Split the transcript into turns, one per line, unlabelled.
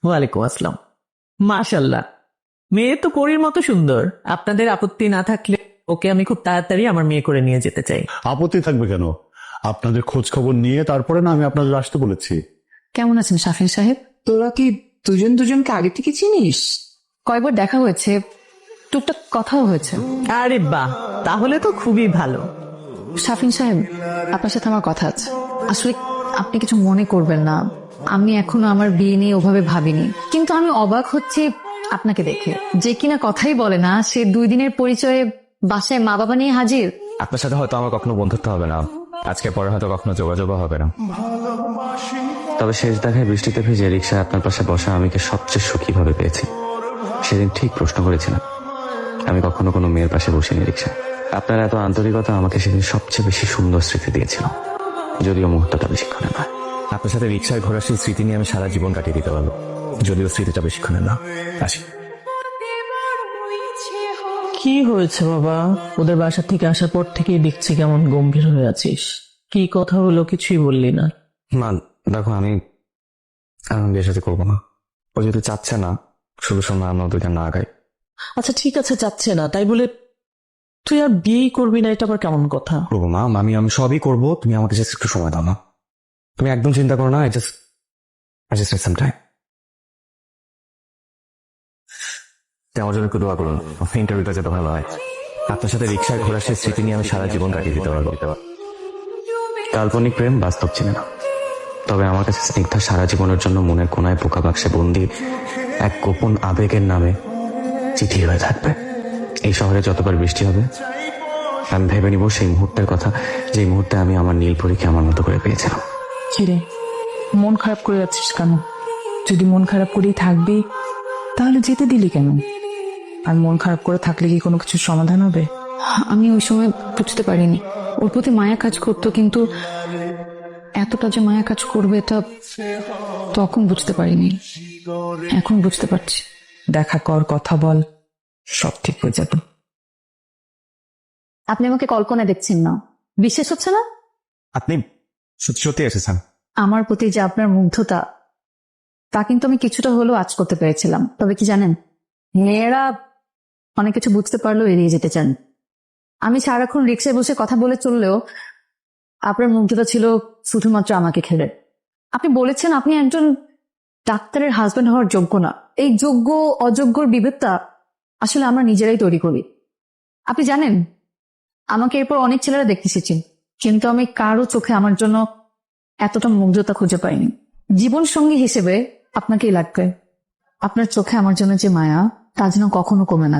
ওয়ালাইকুম আসসালাম। মাশাল্লাহ, মেয়ে তো পরীর মতো সুন্দর। আপনাদের আপত্তি না থাকলে ওকে আমি খুব তাড়াতাড়ি আমার মেয়ে করে নিয়ে যেতে চাই।
আপত্তি থাকবে কেন? আপনাদের খোঁজ খবর নিয়ে তারপরে না আমি আপনাদের আসতে বলেছি।
কেমন আছেন শাফিন সাহেব? তোরা কি দুজন দুজনকে আগে থেকে চিনিস? কয়বার দেখা হয়েছে, টুকটাক কথাও হয়েছে।
আরে বাহ, তাহলে তো খুবই ভালো।
শাফিন সাহেব, আপনার সাথে আমার কথা আছে। আসলে আপনি কিছু মনে করবেন না, আমি এখনো আমার বিয়ে নিয়ে ওভাবে ভাবিনি, কিন্তু আমি অবাক হচ্ছি আপনাকে দেখে। যে কিনা কথাই বলে না, সে 2 দিনের পরিচয়ে বাসায় মা বাবা নিয়ে হাজির।
আপনার সাথে হয়তো আমার কখনো বন্ধুত্ব হবে না, আজকে পরে হয়তো কখনো যোগাযোগও হবে না, তবে শেষ দেখায় বৃষ্টিতে ভিজে রিক্সায় আপনার পাশে বসা আমিকে সবচেয়ে সুখী ভাবে পেয়েছি। সেদিন ঠিক প্রশ্ন করেছিলাম, আমি কখনো কোনো মেয়ের পাশে বসিনি রিক্সায়। আপনার এত আন্তরিকতা আমাকে সেদিন সবচেয়ে বেশি সুন্দর স্মৃতি দিয়েছিল, যদিও মুহূর্তটা বেশিক্ষণে নয়। আপনার সাথে রিক্সায় ঘোরার সেই স্মৃতি নিয়ে আমি সারা জীবন কাটিয়ে দিতে পারবো, যদিও স্মৃতিটা বেশিক্ষণে না। আসি।
কি হয়েছে বাবা? ওদের বাসা থেকে আসার পর থেকেই দেখছি কেমন গম্ভীর হয়ে আছিস। কি কথা হলো, কিছুই বললি না।
মা দেখো, আমি বিয়ের সাথে করবো না। ও যদি চাচ্ছে না, শুধু সময় আমরা দুইটা না গাই।
আচ্ছা ঠিক আছে, চাচ্ছে না তাই বলে তুই আর বিয়েই করবি না, এটা আবার কেমন কথা?
করবো মা, আমি সবই করবো, তুমি আমাকে জাস্ট একটু সময় দাও না। তুমি একদম চিন্তা করো না, I just need some time. আমার জন্য একটু দোয়া করুন, ইন্টারভিউটা যেতে ভালো হয়। আপনার সাথে রিক্সায় ঘোরার সেই স্মৃতি নিয়ে আমি সারা জীবন কাটিয়ে দিতে পারবো। কাল্পনিক প্রেম বাস্তব চিনে না, তবে আমার কাছে স্নিগ্ধা সারা জীবনের জন্য মনের কোনায় পোকা বাক্সে বন্দি এক গোপন আবেগের নামে চিঠি হয়ে থাকবে। এই শহরে যতবার বৃষ্টি হবে আমি ভেবে নিব সেই মুহূর্তের কথা, যেই মুহূর্তে আমি আমার নীলপরীকে আমার মতো করে পেয়েছিলাম।
ছেড়ে মন খারাপ করে যাচ্ছিস কেন? যদি মন খারাপ করেই থাকবি তাহলে যেতে দিলি কেন? আর মন খারাপ করে থাকলে কি কোনো কিছুর সমাধান হবে?
আমি ওই সময় বুঝতে পারিনি, ওর প্রতি মায়া কাজ করতো, কিন্তু এতটা যে মায়া কাজ করবে এটা তখন বুঝতে পারিনি, এখন বুঝতে পারছি।
দেখা কর, কথা বল, সব ঠিক হয়ে যাবে।
আপনি আমাকে কল্পনা দেখছেন না, বিশ্বাস হচ্ছে না?
আপনি সত্যি সত্যি এসেছেন?
আমার প্রতি যে আপনার মুগ্ধতা, তা কিন্তু আমি কিছুটা হলেও আঁচ করতে পেরেছিলাম। তবে কি জানেন, মেয়েরা অনেক কিছু বুঝতে পারলেও এড়িয়ে যেতে চান। আমি সারাক্ষণ রিক্সায় বসে কথা বলে চললেও আপনার মুগ্ধতা ছিল শুধুমাত্র আমাকে ঘিরে। আপনি বলেছেন আপনি একজন ডাক্তারের হাজবেন্ড হওয়ার যোগ্য না। এই যোগ্য অযোগ্যর বিভেদটা আসলে আমরা নিজেরাই তৈরি করি। আপনি জানেন, আমাকে এরপর অনেক ছেলেরা দেখতে এসেছেন, কিন্তু আমি কারো চোখে আমার জন্য এতটা মুগ্ধতা খুঁজে পাইনি। জীবন সঙ্গী হিসেবে আপনাকেই লাগবে। আপনার চোখে আমার জন্য যে মায়া, তা যেন কখনো কমে না।